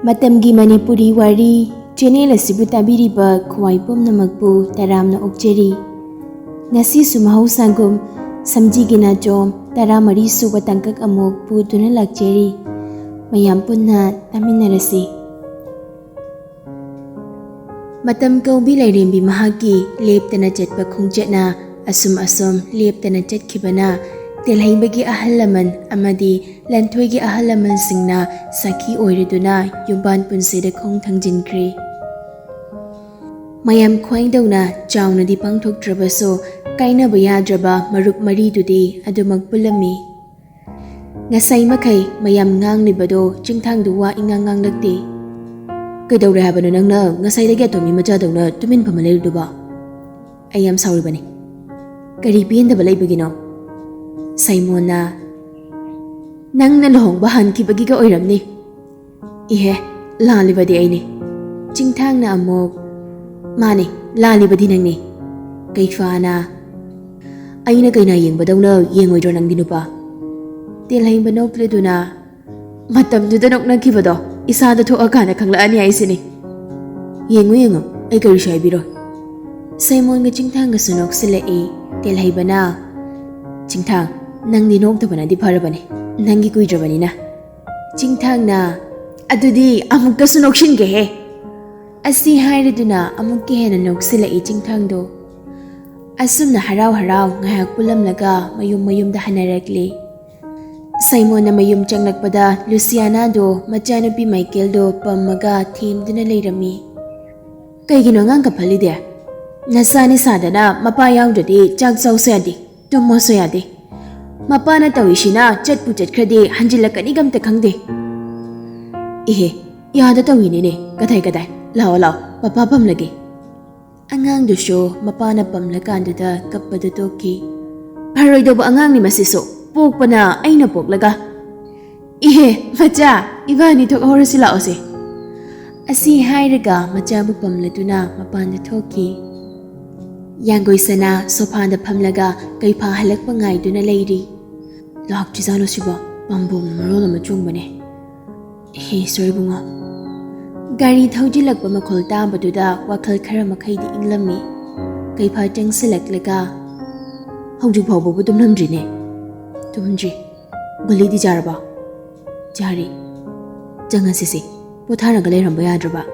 Matamgi Manipuri Wari channel asibu tabiriba khwai pumnamakpu taramna okjeri ngasi sumahau sangum Samjigi Nachom taramari suba tangkak amok puduna lakjeri mayam punna taminarasi Matam kaubi lairembi mahaki leptana chatpa khungchatna asum leptana chatkibana telhaibagi ahalaman amadi lanthoigi ahalaman singna saki oiriduna yumban punseda khong thangjinkhri mayam khwaingdawna chawnadi pangthoktrabaso kainaba yadraba marup maridudi adumak pulami ngasai makai mayam nganglibado chingthangdu wa inganganglakti kaidawre habano nangna ngasaidagi atomi majadawna tumin phamalairuduba ayam sauribani kari piendaba laibagino Saimona nang na lohong bahan kibagi ka oiramni ihe lalibadi aini chingthang na amok mani lalibadi nangni kaifana aina kaina yengbadawna yengoidro nang dinupa telhain banok leduna matam duda nok nakibado isada thoakana khanglaani aisini yengo ai kari shaibiro Saimon ga chingthang ga sunok silai telhai bana chingthang nang ni noktabana di pharabani nangi kuidrabani na chingthang na adudi amuk ka sunokshin ge he asi hairiduna amuk ke hena noksila e chingthang do asumna harau ngayak pulam laga mayum da hanarakli Simon na mayum changlakpada Lucinda do machanupi Michael do pammaga themduna leirami kaigino ngang ka phalide nasani sadana mapa yaudadi chak chausadi Tomo soyade mapana tawishina chatpu chatkrade hanjilakani gamta khangde ihe yada tawini ne kadai lao papa pamlage angang dusho mapana pamlakanduda kappadu toki haroidoba angang ni masiso pokpana aina poklaga ihe macha ibani thok horasila ose asi hairaga machabu pamladuna mapanda thoki Yanggoi sana sopanda pamlaga kaipa halakpa ngaiduna leiri lak chizano siba pambum marola machungbane he sorry bunga gari thaujilakpa makhol tambaduda wakhal khara makhaidi inglami kaipa changsilaklaga hojik phawbu tumlamdrine tumji goli di jaraba jari jangasisi potharaga leiramba yadraba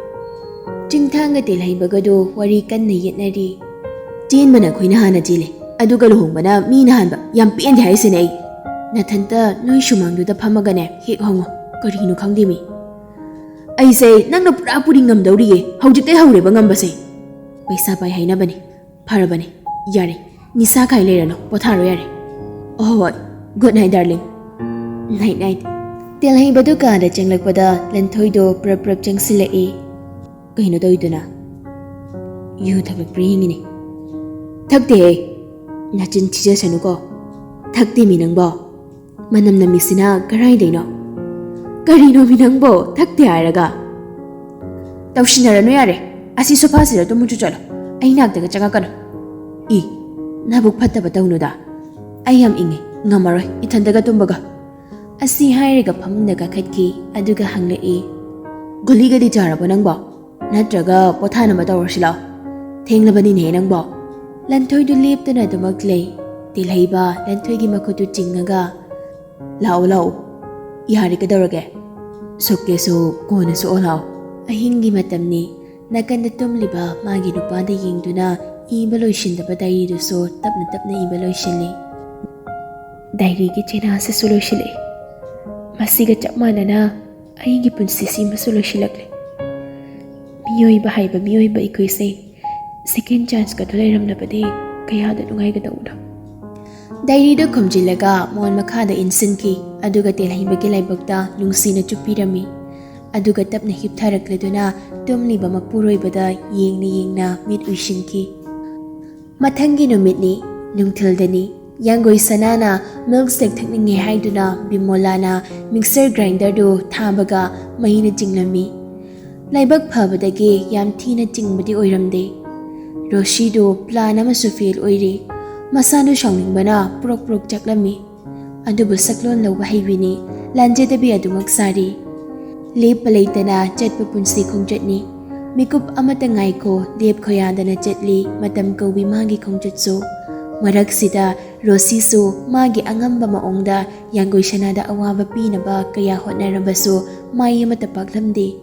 chingthanga telhaibagado wari kanna yetnari Jin mana khoina hana jile aduga lohongbana mi na hanba yam pen thai sene ai nathanta noi shumangdu da phamagane hek hongo karinu khangdimi ai sei nangna pura puri ngamdawri ge hojite haure ba ngambase paisa pai haina bani pharabani yare nisa khai lerano potharo yare oh good night darling night telhai baduka da changlakpada lanthoido prap changsilai kaino doiduna yu thabak bringini Thakte nachin chija sanuko thakte minangbo manam namisina karai deino karino minangbo thakte araga tawshinara no yare asi sofa sira to muchu chalo ainak daga changa kana nabuk phatta batawnu da ayam inge ngamaroi ithandaga tumbaga asi hairaga phamdaga khatki aduga hanglei goli gadi jarabo nangbo natraga pothana batawrsila thenglabani ne nangbo Lanthoi du leptana dumaklay tilhaiba lanthoigi makhutu chingaga lao ihari kadawrage sokke so kona so olao ahingi matamni nakanda tumliba magi nupada yengduna iba loishindaba diary du so tapna iba loishili diary gi chena se so loishili masiga chapmanana ahingi punsi sima so loishilakle miyoi ba ikoise Second chance ka tulay ramnabadi kaya da nungay ka daula. Diary do kumjilaga moon makada insinki aduga telhaibagi laibagda Lucinda chupirami aduga tap na hiptharakladuna tumliba magpuroy bada yengna mit uishinki. Matangi numitni Nungthildani yanggoi sanana milkshake thakninge haiduna bimolana mixer grinder do thabaga mahina jinglami. Laibag phabadagi yam thina jingbadi oiramde. Roshido plan amasu feel oiri masano shawningbana prok chaklami adubu saklon lawa haibini lanje dabi adumak sari Leap palaytana chatpa punsi khongjatni. Mikup amata ngaiko leap khoyadana chatli matam kawi magi khongjatso. Maraksida Rosisu magi angamba maongda Yanggoy Shanada awaba pinaba kaya hotnarabaso mai amata paglamde.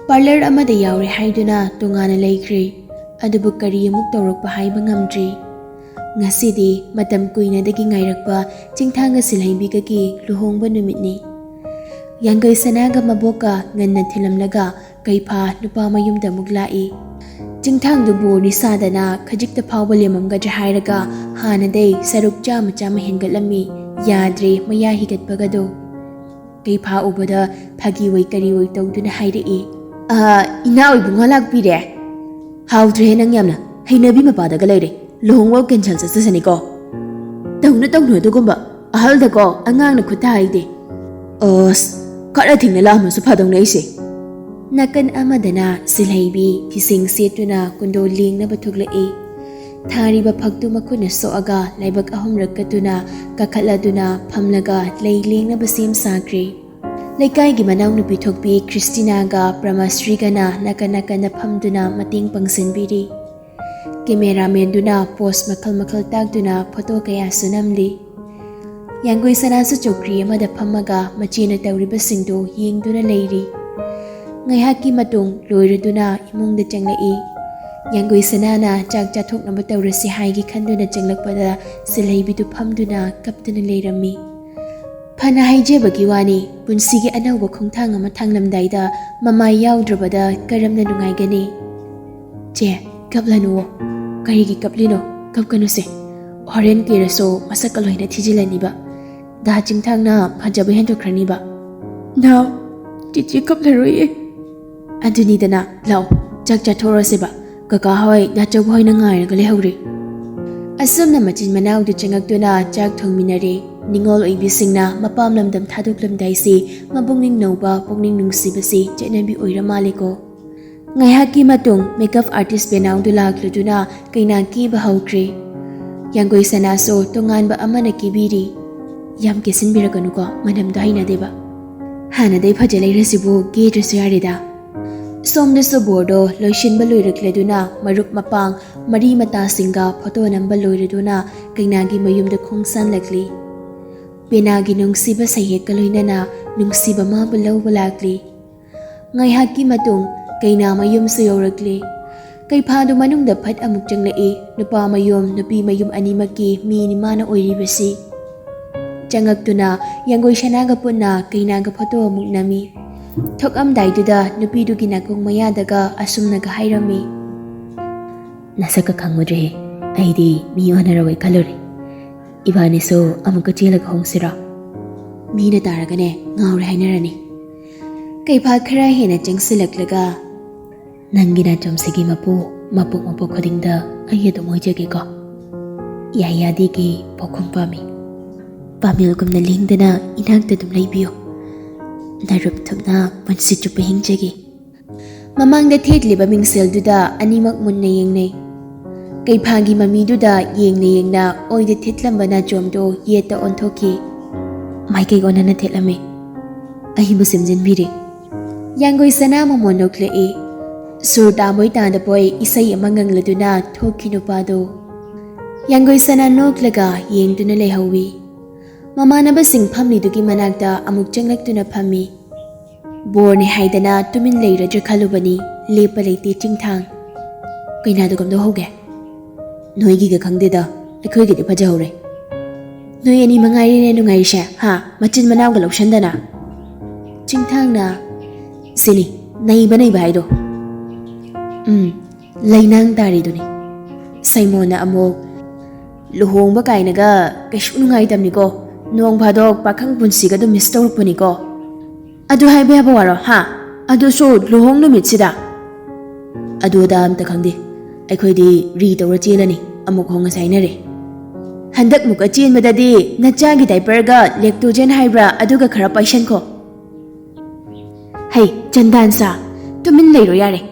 Parlor amada yaure haiduna tungana laikre. Adubu kari amuk tawrakpa haiba ngamdri. Ngasidi matam kuinadagi ngairakpa chingthanga silhaibigagi luhongba numitni. Yanggoy Sanaga maboka nganna thilamlaga kaipa nupa mayumda muglai. Chingthang dubu nisadana khajikta phawba lemamgadra hairaga hanadai saruk chama chama hengatlami yadre maya higatpagado. Kaipa ubada phagi wai kari wai tawduna hairei. Ina oibunga lakpire. Haudre nang yamna hainabi mapadaga leire. Luhongwa cancel sasaniko. Tawna adugumba ahaldako angangna khutha haide. Kara thingna lamasu phadongna ise. Nakan amadana silhaibi hising setuna kundo lingna bathuglai. Thariba phagtu makuna soaga laibak ahumrak katuna kakhaladuna phamlaga leilingna basim sakre. Laikai gi manaw nu pithokpi Christina ga Pramasri gana nakana phamduna mating pangsinbiri. Cameraman duna post makal tagduna photo kaya sunamli. Yanggoy Sanasu chokri amada phamaga machina tawribasingdo yengduna leiri. Ngaihaki matung loiraduna imungda changlai. Yanggoy Sanana chak chathoknaba tawrasi haigi khanduna changlakpada silhaibidu phamduna kaptuna leirami. Phana haijebagi wani punsigi anauba khongthang ama thanglamdaida mamai yaudravada karamna nungaigani. Che kaplanu karigi kaplino kapkanuse. Horen kiraso masakaloina thijilaniba. Da chingthangna phajaba hendokraniba. Now chichi kaplaroi. Adunidana lau chak chathoraseba kaka hoi nachau hoi na ngairaga lehawri. Asumna machin manawdu changaktuna chak thongminare. Ningol oibisingna mapamlamdam thaduklamdaisi mabungning nauba pungning nungsibasi chenabi oiramaleko. Ngaihaki matung makeup artist benawdu lakladuna kaina kiba hawkre. Yanggoy Sanaso tonganba amana kibiri. Yam kesinbiraganuko manamda hainadeba. Hanadai phajalairasibu gedrasu yarida. Somdasu bordo Luchinda loirakladuna marup mapang mari mata singa photo namba loiraduna kainagi mayumda khongsan lakli. Penagi nungsiba sayek kaloinana nungsiba mabalau balakli. Ngaihaki matung kaina mayum sayorakli. Kay phado manungda phat amuk changlai nupa mayum nupi mayum animaki mi ni mana oiribasi. Changaktuna Yanggoy Sanaga punna kainaga photo amuk nami. Thokam daiduda nupi dugi nakong mayadaga asumnaga hairami. Nasaka khangmudre aidi mi onarawai kalori. Ibaniso amuka chelaga hongsira. Mina taragane ngaure hainarani. Kay pha khara hena changsilaklaga Nangina Samjigi mapuk khodingda ayadu moijage ko. Yayadi ki pokhum pami. Pamil kumna lingdana inagda dum laibiyo. Narup thumna pansi chupa hingjagi. Mamangda thedliba mingselduda animak munna yengnei. Kay phagi mamiduda yengna oida thitlambana chomdo yeta onthoki. Maikay onana thelame. Ahibu simjinbiri. Yanggoy Sana mamonoklai. Surta moita boy isay amangang laduna thoki nupado. Yanggoy Sana noklaga yengduna lehawi. Mamanaba sing phamni dugi managda amuk changlakduna phami. Borne haidana tumin leiraja khalubani lepa leite chingthang. Kaina dugamdo hoge. Noigi ga khangdeda akhoi gi phajahore. Noi ani mangai ne nungai sha ha machin manaw ga Lucinda. Chingthang na sini nai banai baido. Lainang tari duni. Saimona amok luhongba kainaga kaishu nungai tamni ko. Nuang phadok pakhang punsiga do miss tawrupani ko. Adu haibe haba waro ha. Adu so luhong numit sida. Adu da amta khangdi. Aikhoi di ri tawra chelani amuk honga sainare. Handak muka chen madadi nachagi diaper ga lactogen haibra aduga khara paishan ko. Hey chandan sa tumin leiro yare.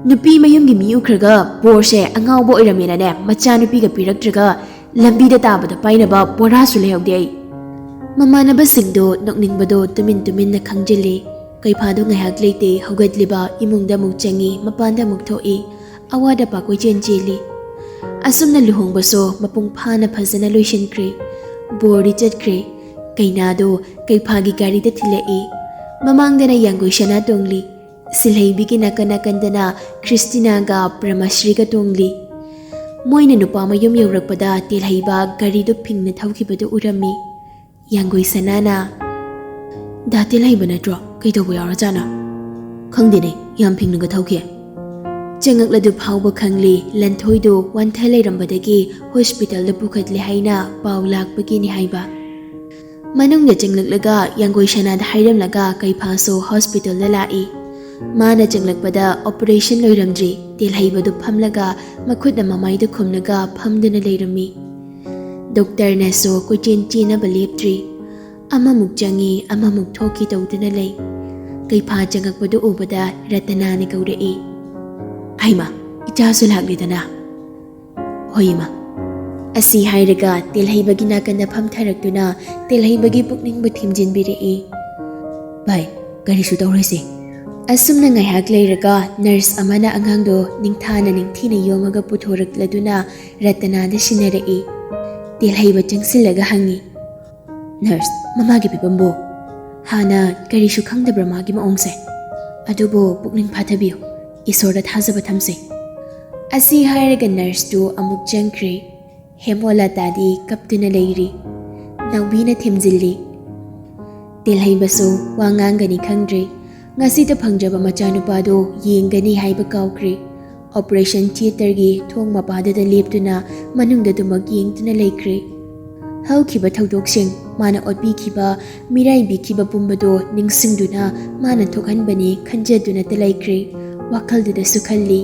Nupi mayum gi mi ukhraga borse angawbo oiramena ne macha nupi ga piraktraga lambi da tabada painaba bora su lehogde ai. Mamanaba singdo nokningbado tumin na khangjili ꯀꯩꯐꯥꯗꯣ ꯉꯥꯏꯍꯥꯛ ꯂꯩꯇꯦ ꯍꯧꯒꯠꯂꯤꯕ ꯏꯃꯨꯡꯗ ꯑꯃꯨꯛ ꯆꯪꯏ ꯃꯄꯥꯟꯗ ꯑꯃꯨꯛ ꯊꯣꯛꯏ ꯑꯋꯥꯗ ꯑꯄꯥ ꯀꯣꯏꯆꯦꯟ ꯆꯦꯜꯂꯤ ꯑꯁꯨꯝꯅ ꯂꯨꯍꯣꯡꯕꯁꯨ ꯃꯄꯨꯡ ꯐꯥꯅ ꯐꯖꯅ ꯂꯣꯏꯁꯤꯟꯈ꯭ꯔꯦ ꯕꯣꯔꯗꯤ ꯆꯠꯈ꯭ꯔꯦ ꯀꯩꯅꯥꯗꯣ ꯀꯩꯐꯥꯒꯤ ꯒꯥꯔꯤꯗ ꯊꯤꯜꯂꯛꯏ ꯃꯃꯥꯡꯗꯅ ꯌꯥꯡꯒꯣꯏ ꯁꯅꯥ ꯇꯣꯡꯂꯤ ꯁꯤꯜꯍꯩꯕꯤꯒꯤ ꯅꯥꯀꯟ ꯅꯥꯀꯟꯗꯅ ꯈ꯭ꯔꯤꯁꯇꯤꯅꯥꯒ ꯄ꯭ꯔꯃꯥꯁ꯭ꯔꯤꯒ ꯇꯣꯡꯂꯤ ꯃꯣꯏꯅ ꯅꯨꯄꯥ ꯃꯌꯨꯝ ꯌꯧꯔꯛꯄꯗ ꯇꯦꯜꯍꯩꯕ ꯒꯥꯔꯤꯗꯣ ꯐꯤꯡꯅ ꯊꯧꯈꯤꯕꯗꯨ ꯎꯔꯝꯃꯤ ꯌꯥꯡꯒꯣꯏ ꯁꯅꯥꯅ ꯗꯥ ꯇꯦꯜꯍꯩꯕ ꯅꯠꯇ꯭ꯔꯣ ꯀꯩꯗꯧꯕ ꯌꯥꯎꯔꯖꯥꯠꯅꯣ ꯈꯪꯗꯦꯅꯦ ꯌꯥꯝ ꯐꯤꯡꯅꯒ ꯊꯧꯈꯤ ꯆꯪꯉꯛꯂꯗꯨ ꯐꯥꯎꯕ ꯈꯪꯂꯤ ꯂꯟꯊꯣꯏꯗꯣ ꯋꯥꯟꯊ ꯂꯩꯔꯝꯕꯗꯒꯤ ꯍꯣꯁꯄꯤꯇꯥꯜꯗ ꯄꯨꯈꯠꯂꯦ ꯍꯥꯏꯅ ꯄꯥꯎ ꯂꯥꯛꯄꯒꯤꯅꯤ ꯍꯥꯏꯕ ꯃꯅꯨꯡꯗ ꯆꯪꯂꯛꯂꯒ ꯌꯥꯡꯒꯣꯏ ꯁꯅꯥꯗ ꯍꯥꯏꯔꯝꯂꯒ ꯀꯩꯐꯥꯁꯨ ꯍꯣꯁꯄꯤꯇꯥꯜꯗ ꯂꯥꯛꯏ ꯃꯥꯅ ꯆꯪꯂꯛꯄꯗ ꯑꯣꯄꯔꯦꯁꯟ ꯂꯣꯏꯔꯝꯗ꯭ꯔꯤ ꯇꯦꯜꯍꯩꯕꯗꯨ ꯐꯝꯂꯒ ꯃꯈꯨꯠꯅ ꯃꯃꯥꯏꯗ ꯈꯨꯝꯂꯒ ꯐꯝꯗꯨꯅ ꯂꯩꯔꯝꯃꯤ ꯗꯣꯛꯇꯔꯅꯁꯨ ꯀꯣꯏꯆꯦꯟ ꯆꯦꯟꯅꯕ ꯂꯦꯞꯇ꯭ꯔꯤ ꯑꯃꯃꯨꯛ ꯆꯪꯏ ꯑꯃꯃꯨꯛ ꯊꯣꯛꯈꯤ ꯇꯧꯗꯨꯅ ꯂꯩ ꯀꯩꯐꯥ ꯆꯪꯉꯛꯄꯗꯨ ꯎꯕꯗ ꯔꯇꯅꯥꯅ ꯀꯧꯔꯛꯏ ꯍꯩꯃꯥ ꯏꯆꯥꯁꯨ ꯂꯥꯛꯂꯤꯗꯅ ꯍꯣꯏ ꯏꯃꯥ ꯑꯁꯤ ꯍꯥꯏꯔꯒ ꯇꯦꯜꯍꯩꯕꯒꯤ ꯅꯥꯀꯟꯗ ꯐꯝꯊꯔꯛꯇꯨꯅ ꯇꯦꯜꯍꯩꯕꯒꯤ ꯄꯨꯛꯅꯤꯡꯕꯨ ꯊꯤꯝꯖꯤꯟꯕꯤꯔꯛꯏ ꯚꯥꯏ ꯀꯔꯤꯁꯨ ꯇꯧꯔꯣꯏꯁꯦ ꯑꯁꯨꯝꯅ ꯉꯥꯏꯍꯥꯛ ꯂꯩꯔꯒ ꯅꯔꯁ ꯑꯃꯅ ꯑꯉꯥꯡꯗꯣ ꯅꯤꯡꯊꯥꯅ ꯅꯤꯡꯊꯤꯅ ꯌꯣꯝꯃꯒ ꯄꯨꯊꯣꯔꯛꯂꯗꯨꯅ ꯔꯇꯅꯥꯗ ꯁꯤꯟꯅꯔꯛꯏ ꯇꯦꯜꯍꯩꯕ ꯆꯪꯁꯤꯜꯂꯒ ꯍꯪꯉꯤ ꯅꯔꯁ ꯃꯃꯥꯒꯤ ꯐꯤꯕꯝꯕꯨ ꯍꯥꯟꯅ ꯀꯔꯤꯁꯨ ꯈꯪꯗꯕ꯭ꯔꯥ ꯃꯥꯒꯤ ꯃꯑꯣꯡꯁꯦ ꯑꯗꯨꯕꯨ ꯄꯨꯛꯅꯤꯡ ꯐꯥꯊꯕꯤꯌꯨ ꯏꯁꯣꯔꯗ ꯊꯥꯖꯕ ꯊꯝꯁꯦ ꯑꯁꯤ ꯍꯥꯏꯔꯒ ꯅꯔꯁꯇꯨ ꯑꯃꯨꯛ ꯆꯪꯈ꯭ꯔꯦ ꯍꯦꯃꯣꯂꯇꯥꯗꯤ ꯀꯞꯇꯨꯅ ꯂꯩꯔꯤ ꯅꯥꯎꯕꯤꯅ ꯊꯦꯝꯖꯤꯜꯂꯤ ꯇꯦꯜꯍꯩꯕꯁꯨ ꯋꯥ ꯉꯥꯡꯒꯅꯤ ꯈꯪꯗ꯭ꯔꯦ ꯉꯁꯤꯗ ꯐꯪꯖꯕ ꯃꯆꯥꯅꯨꯄꯥꯗꯣ ꯌꯦꯡꯒꯅꯤ ꯍꯥꯏꯕ ꯀꯥꯎꯈ꯭ꯔꯦ ꯑꯣꯄꯔꯦꯁꯟ ꯊꯤꯌꯦꯇꯔꯒꯤ ꯊꯣꯡ ꯃꯄꯥꯗꯨꯗ ꯂꯦꯞꯇꯨꯅ ꯃꯅꯨꯡꯗꯗꯨꯃꯛ ꯌꯦꯡꯗꯨꯅ ꯂꯩꯈ꯭ꯔꯦ ꯍꯧꯈꯤꯕ ꯊꯧꯗꯣꯛꯁꯤꯡ ꯃꯥꯅ ꯑꯣꯠꯄꯤꯈꯤꯕ ꯃꯤꯔꯥꯏꯕꯤꯈꯤꯕ ꯄꯨꯝꯕꯗꯣ ꯅꯤꯡꯁꯤꯡꯗꯨꯅ ꯃꯥꯅ ꯊꯣꯛꯍꯟꯕꯅꯤ ꯈꯟꯖꯗꯨꯅꯇ ꯂꯩꯈ꯭ꯔꯦ ꯋꯥꯈꯜꯗꯨꯗꯁꯨ ꯈꯜꯂꯤ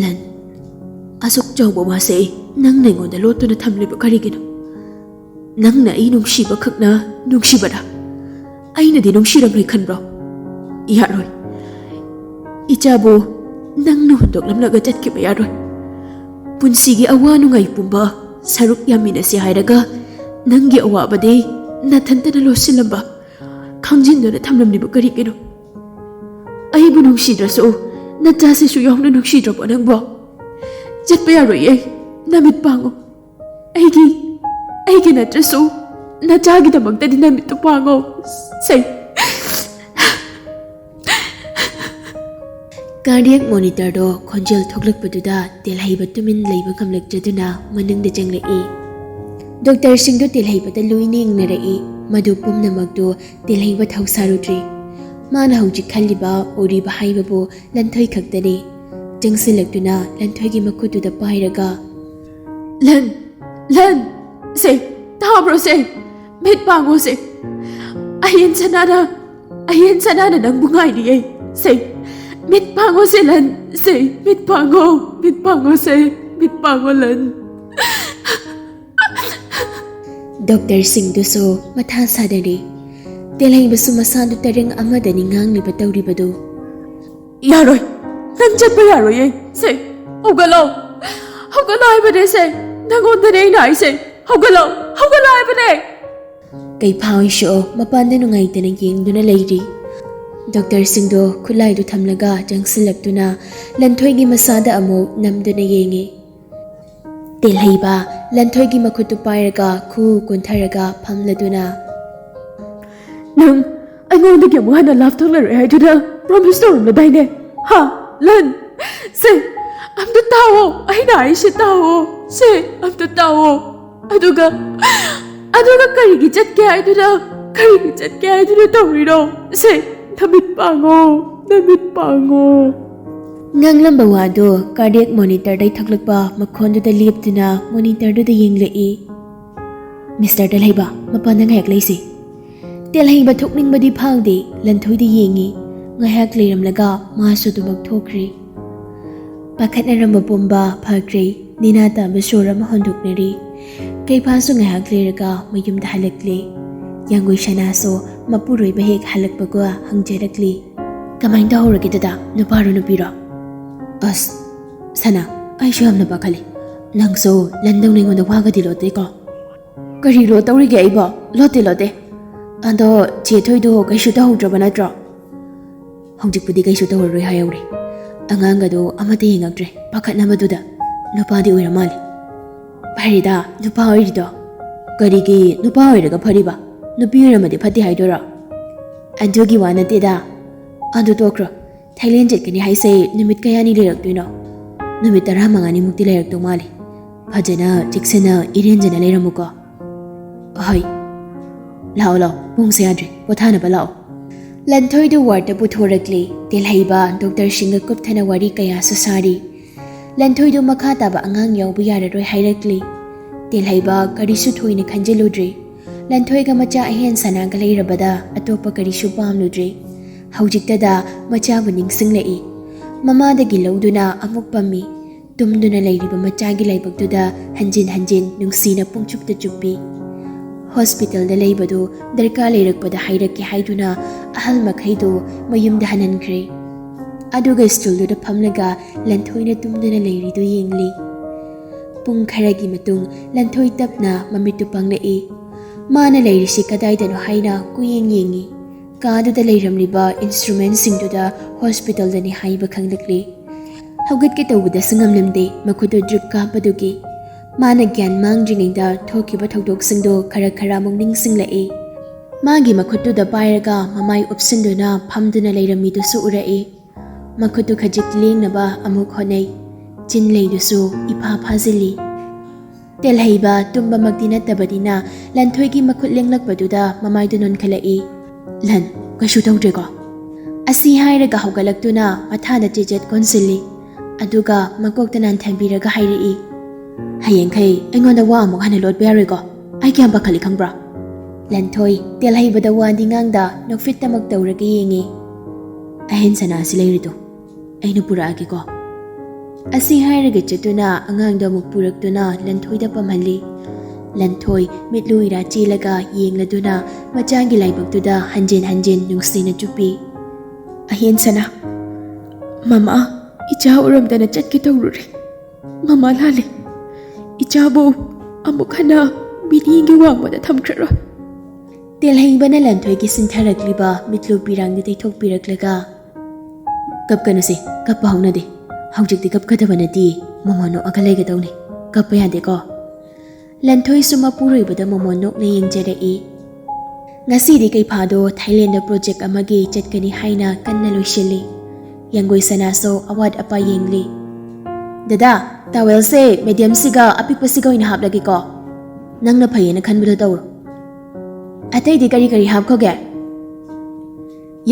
ꯂꯟ ꯑꯁꯨꯛ ꯆꯥꯎꯕ ꯋꯥꯁꯦ ꯅꯪꯅ ꯑꯩꯉꯣꯟꯗ ꯂꯣꯠꯇꯨꯅ ꯊꯝꯂꯤꯕ ꯀꯔꯤꯒꯤꯅꯣ ꯅꯪꯅ ꯑꯩ ꯅꯨꯡꯁꯤꯕ ꯈꯛꯅ ꯅꯨꯡꯁꯤꯕꯔꯥ ꯑꯩꯅꯗꯤ ꯅꯨꯡꯁꯤꯔꯝꯂꯣꯏ ꯈꯟꯕ꯭ꯔꯣ ꯌꯥꯔꯣꯏ ꯏꯆꯥꯕꯨ ꯅꯪꯅ ꯍꯨꯟꯗꯣꯛꯂꯝꯂꯒ ꯆꯠꯈꯤꯕ ꯌꯥꯔꯣꯏ ꯄꯨꯟꯁꯤꯒꯤ ꯑꯋꯥ ꯅꯨꯡꯉꯥꯏ ꯄꯨꯝꯕ ꯁꯔꯨꯛ ꯌꯥꯃꯤꯟꯅꯁꯤ ꯍꯥꯏꯔꯒ ꯅꯪꯒꯤ ꯑꯋꯥꯕꯗꯤ ꯅꯊꯟꯇꯅ ꯂꯣꯠꯁꯤꯜꯂꯝꯕ ꯈꯪꯖꯤꯟꯗꯨꯅ ꯊꯝꯂꯝꯂꯤꯕ ꯀꯔꯤꯒꯤꯅꯣ ꯑꯩꯕꯨ ꯅꯨꯡꯁꯤꯗ꯭ꯔꯁꯨ ꯅꯆꯥꯁꯤꯁꯨ ꯌꯥꯎꯅ ꯅꯨꯡꯁꯤꯗ꯭ꯔꯕꯣ ꯅꯪꯕꯣ ꯆꯠꯄ ꯌꯥꯔꯣꯏꯌꯦ ꯅꯃꯤꯠ ꯄꯥꯡꯉꯣ ꯑꯩꯒꯤ ꯅꯠꯇ꯭ꯔꯁꯨ ꯅꯆꯥꯒꯤꯗꯃꯛꯇꯗꯤ ꯅꯃꯤꯠꯇꯨ ꯄꯥꯡꯉꯣ ꯁꯩ ꯀꯥꯔꯗꯤꯌꯦꯛ ꯃꯣꯅꯤꯇꯔꯗꯣ ꯈꯣꯟꯖꯦꯜ ꯊꯣꯛꯂꯛꯄꯗꯨꯗ ꯇꯦꯜꯍꯩꯕ ꯇꯨꯃꯤꯟ ꯂꯩꯕ ꯉꯝꯂꯛꯇ꯭ꯔꯗꯨꯅ ꯃꯅꯨꯡꯗ ꯆꯪꯂꯛꯏ ꯗꯣꯛꯇꯔꯁꯤꯡꯗꯣ ꯇꯦꯜꯍꯩꯕꯗ ꯂꯣꯏꯅ ꯌꯦꯡꯅꯔꯛꯏ ꯃꯗꯨ ꯄꯨꯝꯅꯃꯛꯇꯣ ꯇꯦꯜꯍꯩꯕ ꯊꯧꯁꯥꯔꯨꯗ꯭ꯔꯤ ꯃꯥꯅ ꯍꯧꯖꯤꯛ ꯈꯜꯂꯤꯕ ꯎꯔꯤꯕ ꯍꯥꯏꯕꯕꯨ ꯂꯟꯊꯣꯏ ꯈꯛꯇꯅꯤ ꯆꯪꯁꯤꯜꯂꯛꯇꯨꯅ ꯂꯟꯊꯣꯏꯒꯤ ꯃꯈꯨꯠꯇꯨꯗ ꯄꯥꯏꯔꯒ ꯂꯟ ꯁꯦ ꯇꯥꯕ꯭ꯔꯣ ꯁꯦ ꯃꯤꯠ ꯄꯥꯡꯉꯣ ꯁꯦ ꯑꯌꯦꯟ ꯁꯅꯥꯅ ꯅꯪꯕꯨ ꯉꯥꯏꯔꯤꯌꯦ ꯁꯦ ꯃꯤꯠ ꯄꯥꯡꯉꯣ ꯁꯦ ꯂꯟ ꯁꯦ ꯃꯤꯠ ꯄꯥꯡꯉꯣ ꯁꯦ ꯃꯤꯠ ꯄꯥꯡꯉꯣ ꯂꯟ ꯗꯣꯛꯇꯔꯁꯤꯡꯗꯨꯁꯨ ꯃꯊꯥ ꯁꯥꯅꯔꯤ ꯇꯦꯜꯍꯩꯕꯁꯨ ꯃꯁꯥꯗꯨ ꯇꯔꯪ ꯑꯃꯗꯅꯤ ꯉꯥꯡꯂꯤꯕ ꯇꯧꯔꯤꯕꯗꯨ ꯌꯥꯔꯣꯏ ꯅꯪ ꯆꯠꯄ ꯌꯥꯔꯣꯏꯌꯦ ꯁꯦ ꯍꯧꯒꯠꯂꯣ ꯍꯥꯏꯕꯅꯦ ꯁꯦ ꯅꯪꯉꯣꯟꯗꯅꯦ ꯑꯩꯅ ꯍꯥꯏꯁꯦ ꯍꯧꯒꯠꯂꯣ ꯍꯥꯏꯕꯅꯦ ꯀꯩꯐꯥꯍꯣꯏꯁꯨ ꯃꯄꯥꯟꯗ ꯅꯨꯡꯉꯥꯏꯇꯅ ꯌꯦꯡꯗꯨꯅ ꯂꯩꯔꯤ ꯗꯣꯛꯇꯔꯁꯤꯡꯗꯣ ꯈꯨꯠꯂꯥꯏꯗꯨ ꯊꯝꯂꯒ ꯆꯪꯁꯤꯜꯂꯛꯇꯨꯅ ꯂꯟꯊꯣꯏꯒꯤ ꯃꯁꯥꯗ ꯑꯃꯨꯛ ꯅꯝꯗꯨꯅ ꯌꯦꯡꯉꯤ ꯇꯦꯜꯍꯩꯕ ꯂꯟꯊꯣꯏꯒꯤ ꯃꯈꯨꯠꯇꯨ ꯄꯥꯏꯔꯒ ꯈꯨ ꯀꯨꯟꯊꯔꯒ ꯐꯝꯂꯗꯨꯅ ꯅꯪ ꯑꯩꯉꯣꯟꯗꯒꯤ ꯑꯃꯨꯛ ꯍꯟꯅ ꯂꯥꯞꯊꯣꯛꯂꯔꯣꯏ ꯍꯥꯏꯗꯨꯅ ꯄ꯭ꯔꯣꯃꯤꯁ ꯇꯧꯔꯝꯂꯗꯥꯏꯅꯦ ꯍꯥ ꯂꯟ ꯁꯦ ꯑꯝꯇ ꯇꯥꯋꯣ ꯑꯩꯅ ꯍꯥꯏꯁꯦ ꯇꯥꯋꯣ ꯁꯦ ꯑꯝꯇ ꯇꯥꯋꯣ ꯑꯗꯨꯒ ꯀꯔꯤꯒꯤ ꯆꯠꯀꯦ ꯍꯥꯏꯗꯨꯅ ꯇꯧꯔꯤꯅꯣ ꯁꯦ ꯅꯃꯤꯠ ꯄꯥꯡꯉೋ ꯉꯥꯡꯂꯝꯕ ꯋꯥꯗꯣ ꯀꯥꯔꯗꯤꯌꯦꯛ ꯃꯣꯅꯤꯇꯔꯗꯩ ꯊꯣꯛꯂꯛꯄ ꯃꯈꯣꯟꯗꯨꯗ ꯂꯦꯞꯇꯨꯅ ꯃꯣꯅꯤꯇꯔꯗꯨꯗ ꯌꯦꯡꯂꯛꯏ ꯃꯤꯁꯇꯔ ꯇꯦꯜꯍꯩꯕ ꯃꯄꯥꯟꯗ ꯉꯥꯏꯍꯥꯛ ꯂꯩꯁꯤ ꯇꯦꯜꯍꯩꯕ ꯊꯣꯛꯅꯤꯡꯕꯗꯤ ꯐꯥꯎꯗꯦ ꯂꯟꯊꯣꯏꯗ ꯌꯦꯡꯉꯤ ꯉꯥꯏꯍꯥꯛ ꯂꯩꯔꯝꯂꯒ ꯃꯥꯁꯨ ꯑꯗꯨꯃꯛ ꯊꯣꯛꯈ꯭ꯔꯤ ꯄꯥꯈꯠꯅꯔꯝꯕ ꯄꯨꯝꯕ ꯐꯈ꯭ꯔꯦ ꯅꯤꯅꯥ ꯇꯥꯕ ꯁꯣꯔ ꯑꯃ ꯍꯣꯟꯗꯣꯛꯅꯔꯤ ꯀꯩꯐꯥꯁꯨ ꯉꯥꯏꯍꯥꯛ ꯂꯩꯔꯒ ꯃꯌꯨꯝꯗ ꯍꯜꯂꯛꯂꯤ ꯌꯥꯡꯒꯣꯏ ꯁꯅꯥꯁꯨ ꯃꯄꯨꯔꯣꯏꯕ ꯍꯦꯛ ꯍꯜꯂꯛꯄꯒ ꯍꯪꯖꯔꯛꯂꯤ ꯀꯃꯥꯏꯅ ꯇꯧꯍꯧꯔꯒꯦ ꯗꯗꯥ ꯅꯨꯄꯥꯔꯣ ꯅꯨꯄꯤꯔꯣ ꯑꯁ ꯁꯅꯥ ꯑꯩꯁꯨ ꯌꯥꯝꯅ ꯄꯥꯈꯠꯂꯤ ꯅꯪꯁꯨ ꯂꯟꯗꯧꯅ ꯑꯩꯉꯣꯟꯗ ꯋꯥꯒꯗꯤ ꯂꯣꯠꯇꯦꯀꯣ ꯀꯔꯤ ꯂꯣꯠ ꯇꯧꯔꯤꯒꯦ ꯑꯩꯕꯣ ꯂꯣꯠꯇꯦ ꯑꯗꯣ ꯆꯦ ꯊꯣꯏꯗꯣ ꯀꯩꯁꯨ ꯇꯧꯍꯧꯗ꯭ꯔꯕ ꯅꯠꯇ꯭ꯔꯣ ꯍꯧꯖꯤꯛꯄꯨꯗꯤ ꯀꯩꯁꯨ ꯇꯧꯔꯔꯣꯏ ꯍꯥꯏꯍꯧꯔꯦ ꯑꯉꯥꯡꯒꯗꯣ ꯑꯃꯠꯇ ꯌꯦꯡꯉꯛꯇ꯭ꯔꯦ ꯄꯥꯈꯠꯅꯕꯗꯨꯗ ꯅꯨꯄꯥꯗꯤ ꯑꯣꯏꯔ ꯃꯥꯜꯂꯦ ꯐꯔꯤꯗ ꯅꯨꯄꯥ ꯑꯣꯏꯔꯤꯗꯣ ꯀꯔꯤꯒꯤ ꯅꯨꯄꯥ ꯑꯣꯏꯔꯒ ꯐꯔꯤꯕ ꯅꯨꯄꯤ ꯑꯣꯏꯔꯝꯃꯗꯤ ꯐꯠꯇꯦ ꯍꯥꯏꯗꯣꯏꯔꯣ ꯑꯗꯨꯒꯤ ꯋꯥ ꯅꯠꯇꯦꯗ ꯑꯗꯨ ꯇꯣꯛꯈ꯭ꯔꯣ ꯊꯥꯏꯂꯦꯟ ꯆꯠꯀꯅꯤ ꯍꯥꯏꯁꯦ ꯅꯨꯃꯤꯠ ꯀꯌꯥꯅꯤ ꯂꯩꯔꯛꯇꯣꯏꯅꯣ ꯅꯨꯃꯤꯠ 15ꯃꯨꯛꯇꯤ ꯂꯩꯔꯛꯇꯧ ꯃꯥꯜꯂꯦ ꯐꯖꯅ ꯆꯦꯛꯁꯤꯟꯅ ꯏꯔꯦꯟꯖꯅ ꯂꯩꯔꯝꯃꯨꯀꯣ ꯍꯣꯏ ꯂꯥꯛꯑꯣ ꯂꯥꯛꯑꯣ ꯄꯨꯡꯁꯦ ꯌꯥꯗ꯭ꯔꯦ ꯄꯣꯊꯥꯅꯕ ꯂꯥꯛꯑꯣ ꯂꯟꯊꯣꯏꯗꯨ ꯋꯥꯔꯗꯇ ꯄꯨꯊꯣꯔꯛꯂꯤ ꯇꯦꯜꯍꯩꯕ ꯗꯣꯛꯇꯔꯁꯤꯡꯒ ꯀꯨꯞꯊꯅ ꯋꯥꯔꯤ ꯀꯌꯥꯁꯨ ꯁꯥꯔꯤ ꯂꯟꯊꯣꯏꯗꯨ ꯃꯈꯥ ꯇꯥꯕ ꯑꯉꯥꯡ ꯌꯥꯎꯕ ꯌꯥꯔꯔꯣꯏ ꯍꯥꯏꯔꯛꯂꯤ ꯇꯦꯜꯍꯩꯕ ꯀꯔꯤꯁꯨ ꯊꯣꯏꯅ ꯈꯟꯖꯤꯜꯂꯨꯗ꯭ꯔꯦ ꯂꯟꯊꯣꯏꯒ ꯃꯆꯥ ꯑꯍꯦꯟ ꯁꯅꯥꯒ ꯂꯩꯔꯕꯗ ꯑꯇꯣꯞꯄ ꯀꯔꯤꯁꯨ ꯄꯥꯝꯂꯨꯗ꯭ꯔꯦ ꯍꯧꯖꯤꯛꯇꯗ ꯃꯆꯥꯕꯨ ꯅꯤꯡꯁꯤꯡꯂꯛꯏ ꯃꯃꯥꯗꯒꯤ ꯂꯧꯗꯨꯅ ꯑꯃꯨꯛ ꯄꯝꯃꯤ ꯇꯨꯝꯗꯨꯅ ꯂꯩꯔꯤꯕ ꯃꯆꯥꯒꯤ ꯂꯥꯏꯕꯛꯇꯨꯗ ꯍꯟꯖꯤꯟ ꯍꯟꯖꯤನ್ ꯅꯨꯡꯁꯤꯅ ꯄꯨꯡꯆꯨꯞꯇ ꯆꯨꯞꯄꯤ ꯍꯣꯁꯄꯤꯇꯥꯜꯗ ꯂꯩꯕꯗꯨ ꯗꯔꯀꯥꯔ ꯂꯩꯔꯛꯄꯗ ꯍꯥꯏꯔꯛꯀꯦ ꯍꯥꯏꯗꯨꯅ ꯑꯍꯜ ꯃꯈꯩꯗꯨ ꯃꯌꯨꯝꯗ ꯍꯟꯍꯟꯈ꯭ꯔꯦ ꯑꯗꯨꯒ ꯁ꯭ꯇꯨꯜꯗꯨꯗ ꯐꯝꯂꯒ ꯂꯟꯊꯣꯏꯅ ꯇꯨꯝꯗꯨꯅ ꯂꯩꯔꯤꯗꯨ ꯌꯦꯡꯂꯤ ꯄꯨꯡ ꯈꯔꯒꯤ ꯃꯇꯨꯡ ꯂꯟꯊꯣꯏ ꯇꯞꯅ ꯃꯃꯤꯠꯇꯨ ꯄꯥꯡꯂꯛꯏ ꯃꯥꯅ ꯂꯩꯔꯤꯁꯤ ꯀꯗꯥꯏꯗꯅꯣ ꯍꯥꯏꯅ ꯀꯨꯌꯦꯡ ꯌꯦꯡꯉꯤ ꯀꯥꯗꯨꯗ ꯂꯩꯔꯝꯂꯤꯕ ꯏꯟꯁꯇ꯭ꯔꯨꯃꯦꯟꯁꯤꯡꯗꯨꯗ ꯍꯣꯁꯄꯤꯇꯥꯜꯗꯅꯤ ꯍꯥꯏꯕ ꯈꯪꯂꯛꯂꯤ ꯍꯧꯒꯠꯀꯦ ꯇꯧꯕꯗꯁꯨ ꯉꯝꯂꯝꯗꯦ ꯃꯈꯨꯠꯇꯨ ꯗ꯭ꯔꯤꯞ ꯀꯥꯞꯄꯗꯨꯒꯤ ꯃꯥꯅ ꯒ꯭ꯌꯥꯟ ꯃꯥꯡꯗ꯭ꯔꯤꯉꯩꯗ ꯊꯣꯛꯈꯤꯕ ꯊꯧꯗꯣꯛꯁꯤꯡꯗꯣ ꯈꯔ ꯑꯃꯨꯛ ꯅꯤꯡꯁꯤꯡꯂꯛꯏ ꯃꯥꯒꯤ ꯃꯈꯨꯠꯇꯨꯗ ꯄꯥꯏꯔꯒ ꯃꯃꯥꯏ ꯎꯞꯁꯤꯟꯗꯨꯅ ꯐꯝꯗꯨꯅ ꯂꯩꯔꯝꯃꯤꯗꯨꯁꯨ ꯎꯔꯛꯏ ꯃꯈꯨꯠꯇꯨ ꯈꯖꯤꯛ ꯂꯦꯡꯅꯕ ꯑꯃꯨꯛ ꯍꯣꯠꯅꯩ ꯆꯤꯟ ꯂꯩꯗꯨꯁꯨ ꯏꯐꯥ ꯐꯥꯖꯤꯜꯂꯤ ꯇꯦꯜꯍꯩꯕ ꯇꯨꯝꯕꯃꯛꯇꯤ ꯅꯠꯇꯕꯅꯤꯅ ꯂꯟꯊꯣꯏꯒꯤ ꯃꯈꯨꯠ ꯂꯦꯡꯂꯛꯄꯗꯨꯗ ꯃꯃꯥꯏꯗꯨ ꯅꯣꯟꯈꯠꯂꯛꯏ ꯂꯟ ꯀꯩꯁꯨ ꯇꯧꯗ꯭ꯔꯦꯀꯣ ꯑꯁꯤ ꯍꯥꯏꯔꯒ ꯍꯧꯒꯠꯂꯛꯇꯨꯅ ꯃꯊꯥꯗ ꯆꯦꯆꯦꯠ ꯀꯣꯟꯁꯤꯜꯂꯤ ꯑꯗꯨꯒ ꯃꯀꯣꯛꯇ ꯅꯥꯟꯊꯕꯤꯔꯒ ꯍꯥꯏꯔꯛꯏ ꯍꯌꯦꯡꯈꯩ ꯑꯩꯉꯣꯟꯗ ꯋꯥ ꯑꯃꯨꯛ ꯍꯟꯅ ꯂꯣꯠꯄ ꯌꯥꯔꯣꯏꯀꯣ ꯑꯩ ꯀꯌꯥꯝ ꯄꯥꯈꯠꯂꯤ ꯈꯪꯕ꯭ꯔꯥ ꯂꯟꯊꯣꯏ ꯇꯦꯜꯍꯩꯕꯗ ꯋꯥꯗꯤ ꯉꯥꯡꯗ ꯅꯣꯛꯐꯤꯠꯇꯃꯛ ꯇꯧꯔꯒ ꯌꯦꯡꯉꯤ ꯑꯍꯦꯟ ꯁꯅꯥꯁꯤ ꯂꯩꯔꯤꯗꯣ ꯑꯩꯅ ꯄꯨꯔꯛꯑꯒꯦꯀꯣ ꯑꯁꯤ ꯍꯥꯏꯔꯒ ꯆꯠꯇꯨꯅ ꯑꯉꯥꯡꯗꯣ ꯑꯃꯨꯛ ꯄꯨꯔꯛꯇꯨꯅ ꯂꯟꯊꯣꯏꯗ ꯄꯝꯍꯜꯂꯤ ꯂꯟꯊꯣꯏ ꯃꯤꯠꯂꯨ ꯏꯔꯥ ꯆꯦꯜꯂꯒ ꯌꯦꯡꯂꯗꯨꯅ ꯃꯆꯥꯒꯤ ꯂꯥꯏꯕꯛꯇꯨꯗ ꯍꯟꯖꯤꯟ ꯍꯟꯖꯤꯟ ꯅꯨꯡꯁꯤꯅ ꯆꯨꯞꯄꯤ ꯑꯍꯦꯟ ꯁꯅꯥ ꯃꯃꯥ ꯏꯆꯥ ꯎꯔꯝꯗꯅ ꯆꯠꯀꯦ ꯇꯧꯔꯨꯔꯦ ꯃꯃꯥ ꯂꯥꯜꯂꯦ ꯏꯆꯥꯕꯨ ꯑꯃꯨꯛ ꯍꯟꯅ ꯃꯤꯠꯌꯦꯡꯒꯤ ꯋꯥꯡꯃꯗ ꯊꯝꯈ꯭ꯔꯔꯣꯏ ꯇꯦꯜꯍꯩꯕꯅ ꯂꯟꯊꯣꯏꯒꯤ ꯁꯤꯟꯊꯔꯛꯂꯤꯕ ꯃꯤꯠꯂꯨ ꯄꯤꯔꯥꯡꯗꯨ ꯇꯩꯊꯣꯛꯄꯤꯔꯛꯂꯒ ꯀꯞꯀꯅꯨꯁꯦ ꯀꯞꯄ ꯍꯧꯅꯗꯦ ꯍꯧꯖꯤꯛꯇꯤ ꯀꯞꯀꯗꯕ ꯅꯠꯇꯦ ꯃꯣꯃꯣꯟ ꯅꯣꯛꯑꯒ ꯂꯩꯒꯗꯧꯅꯤ ꯀꯞꯄ ꯌꯥꯗꯦꯀꯣ ꯂꯟꯊꯣꯏꯁꯨ ꯃꯄꯨꯔꯣꯏꯕꯗ ꯃꯣꯃꯣꯟ ꯅꯣꯛꯅ ꯌꯦꯡꯖꯔꯛꯏ ꯉꯁꯤꯗꯤ ꯀꯩꯐꯥꯗꯣ ꯊꯥꯏꯂꯦꯟꯗ ꯄ꯭ꯔꯣꯖꯦꯛ ꯑꯃꯒꯤ ꯆꯠꯀꯅꯤ ꯍꯥꯏꯅ ꯀꯟꯅ ꯂꯣꯏꯁꯤꯜꯂꯤ ꯌꯥꯡꯒꯣꯏ ꯁꯅꯥꯁꯨ ꯑꯋꯥꯠ ꯑꯄꯥ ꯌꯦꯡꯂꯤ ꯗꯗꯥ ꯇꯥꯋꯦꯜꯁꯦ ꯃꯦꯗꯤꯌꯝꯁꯤꯒ ꯑꯄꯤꯛꯄꯁꯤꯒ ꯑꯣꯏꯅ ꯍꯥꯞꯂꯒꯦꯀꯣ ꯅꯪꯅ ꯐꯩꯌꯦꯅ ꯈꯟꯕꯗꯣ ꯇꯧꯔꯣ ꯑꯇꯩꯗꯤ ꯀꯔꯤ ꯍꯥꯞꯈꯣꯒꯦ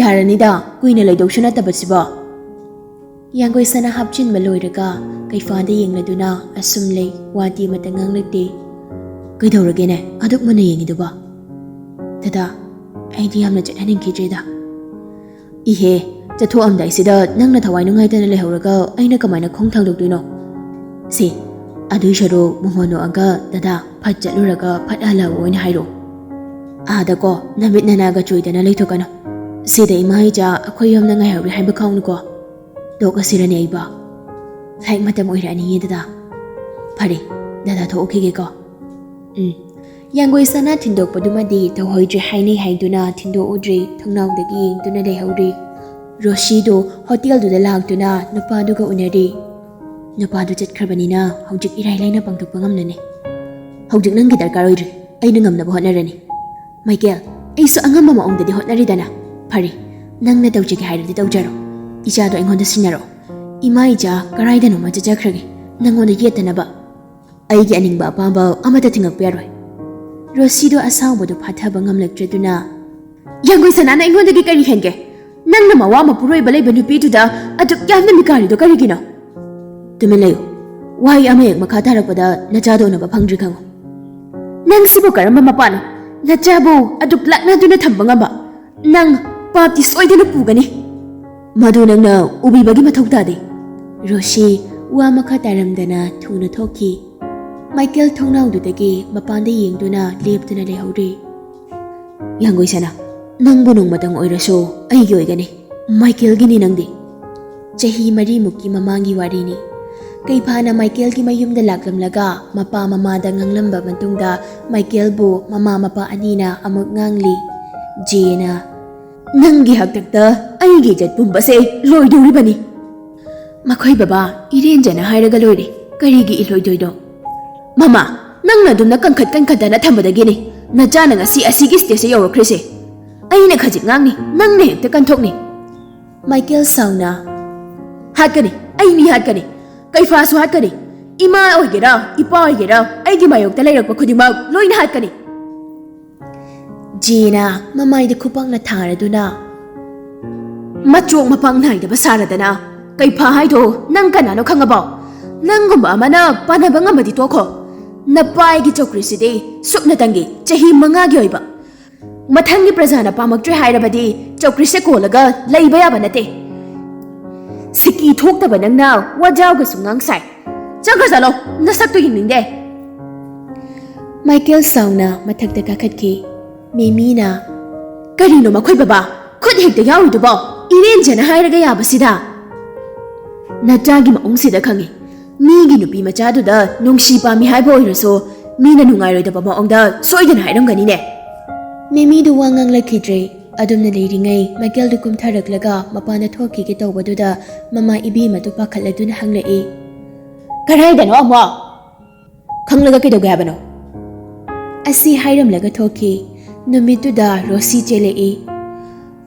ꯌꯥꯔꯅꯤꯗ ꯀꯨꯏꯅ ꯂꯩꯗꯧꯁꯨ ꯅꯠꯇꯕꯁꯤꯕꯣ ꯌꯥꯡꯒꯣꯏ ꯁꯅꯥ ꯍꯥꯞꯆꯤꯟꯕ ꯂꯣꯏꯔꯒ ꯀꯩꯐꯥꯗ ꯌꯦꯡꯂꯗꯨꯅ ꯑꯁꯨꯝ ꯂꯩ ꯋꯥꯗꯤ ꯑꯃꯇ ꯉꯥꯡꯂꯛꯇꯦ ꯀꯩꯗꯧꯔꯒꯦꯅꯦ ꯑꯗꯨꯛ ꯃꯨꯟꯅ ꯌꯦꯡꯉꯤꯗꯨꯕꯣ ꯗꯗꯥ ꯑꯩꯗꯤ ꯌꯥꯝꯅ ꯆꯠꯍꯟꯅꯤꯡꯈꯤꯗ꯭ꯔꯦꯗ ꯏꯍꯦ ꯆꯠꯊꯣꯛꯑꯝꯗꯥꯏꯁꯤꯗ ꯅꯪꯅ ꯊꯋꯥꯏ ꯅꯨꯡꯉꯥꯏꯇꯅ ꯂꯩꯍꯧꯔꯒ ꯑꯩꯅ ꯀꯃꯥꯏꯅ ꯈꯣꯡ ꯊꯥꯡꯗꯣꯛꯇꯣꯏꯅꯣ ꯁꯤ ꯑꯗꯨꯏ ꯁꯔꯨꯛ ꯃꯣꯃꯣꯟ ꯅꯣꯛꯑꯒ ꯗꯗꯥ ꯐꯠ ꯆꯠꯂꯨꯔꯒ ꯐꯠ ꯍꯜꯂꯛꯑꯣ ꯑꯣꯏꯅ ꯍꯥꯏꯔꯣ ꯑꯥꯗꯀꯣ ꯅꯃꯤꯠ ꯅꯅꯥꯒ ꯆꯣꯏꯗꯅ ꯂꯩꯊꯣꯛꯀꯅꯨ ꯁꯤꯗ ꯏꯃꯥ ꯏꯆꯥ ꯑꯩꯈꯣꯏ ꯌꯨꯝꯗ ꯉꯥꯏꯍꯧꯔꯤ ꯍꯥꯏꯕ ꯈꯪꯅꯨꯀꯣ ꯇꯣꯛꯑꯁꯤꯔꯅꯦ ꯑꯩꯕ ꯂꯥꯏꯔꯤꯛ ꯃꯇꯝ ꯑꯣꯏꯔꯛꯑꯅꯤꯌꯦ ꯗꯗꯥ ꯐꯔꯦ ꯗꯗꯥ ꯊꯣꯛꯎꯈꯤꯒꯦꯀꯣ ꯌꯥꯡꯒꯣꯏ ꯁꯅꯥ ꯊꯤꯟꯗꯣꯛꯄꯗꯨꯃꯗꯤ ꯇꯧꯍꯣꯏꯗ꯭ꯔꯦ ꯍꯥꯏꯅꯩ ꯍꯥꯏꯗꯨꯅ ꯊꯤꯟꯗꯣꯛꯎꯗ꯭ꯔꯦ ꯊꯣꯡꯅꯥꯎꯗꯒꯤ ꯌꯦꯡꯗꯨꯅ ꯂꯩꯍꯧꯔꯤ ꯔꯣꯁꯤꯗꯣ ꯍꯣꯇꯦꯜꯗꯨꯗ ꯂꯥꯛꯇꯨꯅ ꯅꯨꯄꯥꯗꯨꯒ ꯎꯅꯔꯤ ꯅꯨꯄꯥꯗꯨ ꯆꯠꯈ꯭ꯔꯕꯅꯤ나 ꯍꯧꯖꯤꯛ ꯏꯔꯥꯏ ꯂꯥꯏꯅ ꯄꯥꯡꯊꯣꯛꯄ ꯉꯝꯂꯅꯤ ꯍꯧꯖꯤꯛ ꯅꯪꯒꯤ ꯗꯔꯀꯥꯔ ꯑꯣꯏꯗ꯭ꯔꯤ ꯑꯩꯅ ꯉꯝꯅꯕ ꯍꯣꯠꯅꯔꯅꯤ ꯃꯥꯏꯀꯦꯜ ꯑꯩꯁꯨ ꯑꯉꯝꯕ ꯃꯑꯣꯡꯗꯗꯤ ꯍꯣꯠꯅꯔꯤꯗꯅ ꯐꯔꯦ ꯅꯪꯅ ꯇꯧꯖꯒꯦ ꯍꯥꯏꯔꯗꯤ ꯇꯧꯖꯔꯣ ꯏꯆꯥꯗꯣ ꯑꯩꯉꯣꯟꯗ ꯁꯤꯟꯅꯔꯛꯑꯣ ꯏꯃꯥ ꯏꯆꯥ ꯀꯔꯥꯏꯗꯅꯣꯃ ꯆꯠꯆꯈ꯭ꯔꯒꯦ ꯅꯪꯉꯣꯟꯗ ꯌꯦꯠꯇꯅꯕ ꯑꯩꯒꯤ ꯑꯅꯤꯡꯕ ꯑꯄꯥꯝꯕ ꯑꯃꯠꯇ ꯊꯤꯡꯉꯛꯄ ꯌꯥꯔꯣꯏ ꯔꯣꯁꯤꯗꯣ ꯑꯁꯥꯎꯕꯗꯨ ꯐꯥꯊꯕ ꯉꯝꯂꯛꯇ꯭ꯔꯗꯨꯅ ꯌꯥꯡꯒꯣꯏ ꯁꯅꯥꯅ ꯑꯩꯉꯣꯟꯗꯒꯤ ꯀꯔꯤ ꯍꯦꯟꯒꯦ ꯅꯪꯅ ꯃꯋꯥ ꯃꯄꯨꯔꯣꯏꯕ ꯂꯩꯕ ꯅꯨꯄꯤꯗꯨꯗ ꯑꯗꯨꯛ ꯌꯥꯝꯅ ꯃꯤꯀꯥꯔꯤꯗꯣ ꯀꯔꯤꯒꯤꯅꯣ ꯇꯨꯃꯤꯟ ꯂꯩꯌꯨ ꯋꯥꯍꯩ ꯑꯃ ꯍꯦꯛ ꯃꯈꯥ ꯇꯥꯔꯛꯄꯗ ꯅꯆꯥꯗꯣ ꯎꯅꯕ ꯐꯪꯗ꯭ꯔꯤ ꯈꯪꯉꯨ ꯅꯪ ꯁꯤꯕꯨ ꯀꯔꯝꯕ ꯃꯄꯥꯅꯣ ꯅꯆꯥꯕꯨ ꯑꯗꯨꯛ ꯂꯥꯛꯅꯗꯨꯅ ꯊꯝꯕ ꯉꯝꯕ ꯅꯪ ꯄꯥꯞꯇꯤ ꯁꯣꯏꯗꯅ ꯄꯨꯒꯅꯤ ꯃꯗꯨ ꯅꯪꯅ ꯎꯕꯤꯕꯒꯤ ꯃꯊꯧ ꯇꯥꯗꯦ ꯔꯣꯁꯤ ꯋꯥ ꯃꯈꯥ ꯇꯥꯔꯝꯗꯅ ꯊꯨꯅ ꯊꯣꯛꯈꯤ ꯃꯥꯏꯀꯦꯜ ꯊꯣꯡꯅꯥꯎꯗꯨꯗꯒꯤ ꯃꯄꯥꯟꯗ ꯌꯦꯡꯗꯨꯅ ꯂꯦꯞꯇꯨꯅ ꯂꯩꯍꯧꯔꯤ ꯌꯥꯡꯒꯣꯏ ꯁꯅꯥ ꯅꯪꯕꯨ ꯅꯣꯡꯃꯇꯪ ꯑꯣꯏꯔꯁꯨ ꯑꯩꯒꯤ ꯑꯣꯏꯒꯅꯤ ꯃꯥꯏꯀꯦꯜꯒꯤꯅꯤ ꯅꯪꯗꯤ ꯆꯍꯤ 4ꯃꯨꯛꯀꯤ ꯃꯃꯥꯡꯒꯤ ꯋꯥꯔꯤꯅꯤ ꯀꯩꯐꯥꯅ ꯃꯥꯏꯀꯦꯜꯒꯤ ꯃꯌꯨꯝꯗ ꯂꯥꯛꯂꯝꯂꯒ ꯃꯄꯥ ꯃꯃꯥꯗ ꯉꯥꯡꯂꯝꯕ ꯃꯇꯨꯡꯗ ꯃꯥꯏꯀꯦꯜꯕꯨ ꯃꯃꯥ ꯃꯄꯥ ꯑꯅꯤꯅ ꯑꯃꯨꯛ ꯉꯥꯡꯂꯤ ꯖꯦꯅ ꯅꯪꯒꯤ ꯍꯥꯛꯇꯛꯇ ꯑꯩꯒꯤ ꯖꯠ ꯄꯨꯝꯕꯁꯦ ꯂꯣꯏꯗꯧꯔꯤꯕꯅꯤ ꯃꯈꯣꯏ ꯕꯕꯥ ꯏꯔꯦꯟꯖꯅ ꯍꯥꯏꯔꯒ ꯂꯣꯏꯔꯦ ꯀꯔꯤꯒꯤ ꯏꯂꯣꯏꯗꯣꯏꯅꯣ ꯃꯃꯥ ꯅꯪꯅ ꯑꯗꯨꯝꯅ ꯀꯟꯈꯠꯗꯅ ꯊꯝꯕꯗꯒꯤꯅꯤ ꯅꯆꯥꯅ ꯉꯁꯤ ꯑꯁꯤꯒꯤ ꯁ꯭ꯇꯦꯖꯇ ꯌꯧꯔꯛꯈ꯭ꯔꯤꯁꯦ ꯑꯩꯅ ꯈꯖꯤꯛ ꯉꯥꯡꯅꯤ ꯅꯪꯅ ꯍꯦꯛꯇ ꯀꯟꯊꯣꯛꯅꯤ ꯃꯥꯏꯀꯦꯜ ꯁꯥꯎꯅ ꯍꯥꯠꯀꯅꯤ ꯑꯩ ꯃꯤ ꯍꯥꯠꯀꯅꯤ ꯀꯩꯐꯥꯁꯨ ꯍꯥꯠꯀꯅꯤ ꯏꯃꯥ ꯑꯣꯏꯒꯦꯔꯥ ꯏꯄꯥ ꯑꯣꯏꯒꯦꯔꯥ ꯑꯩꯒꯤ ꯃꯥꯌꯣꯛꯇ ꯂꯩꯔꯛꯄ ꯈꯨꯗꯤꯡꯃꯛ ꯂꯣꯏꯅ ꯍꯥꯠꯀꯅꯤ ꯖꯦꯅ ꯃꯃꯥꯏꯗ ꯈꯨꯄꯥꯛꯅ ꯊꯥꯔꯗꯨꯅ ꯃꯆꯣꯛ ꯃꯄꯥꯡ ꯅꯥꯏꯗꯕ ꯁꯥꯔꯗꯅ ꯀꯩꯐꯥ ꯍꯥꯏꯗꯣ ꯅꯪ ꯀꯅꯥꯅꯣ ꯈꯪꯉꯕꯣ ꯅꯪꯒꯨꯝꯕ ꯑꯃꯅ ꯄꯥꯟꯅꯕ ꯉꯝꯃꯗꯤ ꯇꯣꯛꯈꯣ ꯅꯄꯥꯏꯒꯤ ꯆꯧꯀ꯭ꯔꯤꯁꯤꯗꯤ ꯁꯨꯞꯅꯇꯪꯒꯤ ꯆꯍꯤ 5ꯒꯤ ꯑꯣꯏꯕ ꯃꯊꯪꯒꯤ ꯄ꯭ꯔꯖꯥꯅ ꯄꯥꯝꯃꯛꯇ꯭ꯔꯦ ꯍꯥꯏꯔꯕꯗꯤ ꯆꯧꯀ꯭ꯔꯤꯁꯦ ꯀꯣꯜꯂꯒ ꯂꯩꯕ ꯌꯥꯕ ꯅꯠꯇꯦ ꯁꯤꯀꯤ ꯊꯣꯛꯇꯕ ꯅꯪꯅ ꯋꯥꯖꯥꯎꯒꯁꯨ ꯉꯥꯡꯁꯥꯏ ꯆꯪꯈ꯭ꯔ ꯆꯠꯂꯣ ꯅꯁꯛꯇꯣ ꯌꯦꯡꯅꯤꯡꯗꯦ ꯃꯥꯏꯀꯦꯜ ꯁꯥꯎꯅ ꯃꯊꯛꯇ ꯀꯥꯈꯠꯈꯤ ꯃꯦꯃꯤꯅ ꯀꯔꯤꯅꯣ ꯃꯈꯣꯏ ꯕꯕꯥ ꯈꯨꯠ ꯍꯦꯛꯇ ꯌꯥꯎꯔꯤꯗꯨꯕꯣ ꯏꯔꯦꯟꯖꯅ ꯍꯥꯏꯔꯒ ꯌꯥꯕꯁꯤꯗ ꯅꯆꯥꯒꯤ ꯃꯑꯣꯡꯁꯤꯗ ꯈꯪꯉꯤ ꯃꯤꯒꯤ ꯅꯨꯄꯤ ꯃꯆꯥꯗꯨꯗ ꯅꯨꯡꯁꯤ ꯄꯥꯝꯃꯤ ꯍꯥꯏꯕ ꯑꯣꯏꯔꯁꯨ ꯃꯤꯅ ꯅꯨꯡꯉꯥꯏꯔꯣꯏꯗꯕ ꯃꯑꯣꯡꯗ ꯁꯣꯏꯗꯅ ꯍꯥꯏꯔꯝꯒꯅꯤꯅꯦ ꯃꯦꯃꯤꯗꯨ ꯋꯥ ꯉꯥꯡꯂꯛꯈꯤꯗ꯭ꯔꯦ ꯑꯗꯨꯝꯅ ꯂꯩꯔꯤꯉꯩ ꯃꯥꯏꯀꯦꯜꯗꯨ ꯀꯨꯝꯊꯔꯛꯂꯒ ꯃꯄꯥꯟꯗ ꯊꯣꯛꯈꯤꯒꯦ ꯇꯧꯕꯗꯨꯗ ꯃꯃꯥ ꯏꯕꯦꯝꯃꯗꯨ ꯄꯥꯈꯠꯂꯗꯨꯅ ꯍꯪꯂꯛꯏ ꯀꯔꯥꯏꯗꯅꯣ ꯑꯃꯨꯛ ꯈꯪꯂꯒ ꯀꯩꯗꯧꯒꯦ ꯍꯥꯏꯕꯅꯣ ꯑꯁꯤ ꯍꯥꯏꯔꯝꯂꯒ ꯊꯣꯛꯈꯤ ꯅꯨꯃꯤꯠꯇꯨꯗ ꯔꯣꯁꯤ ꯆꯦꯜꯂꯛꯏ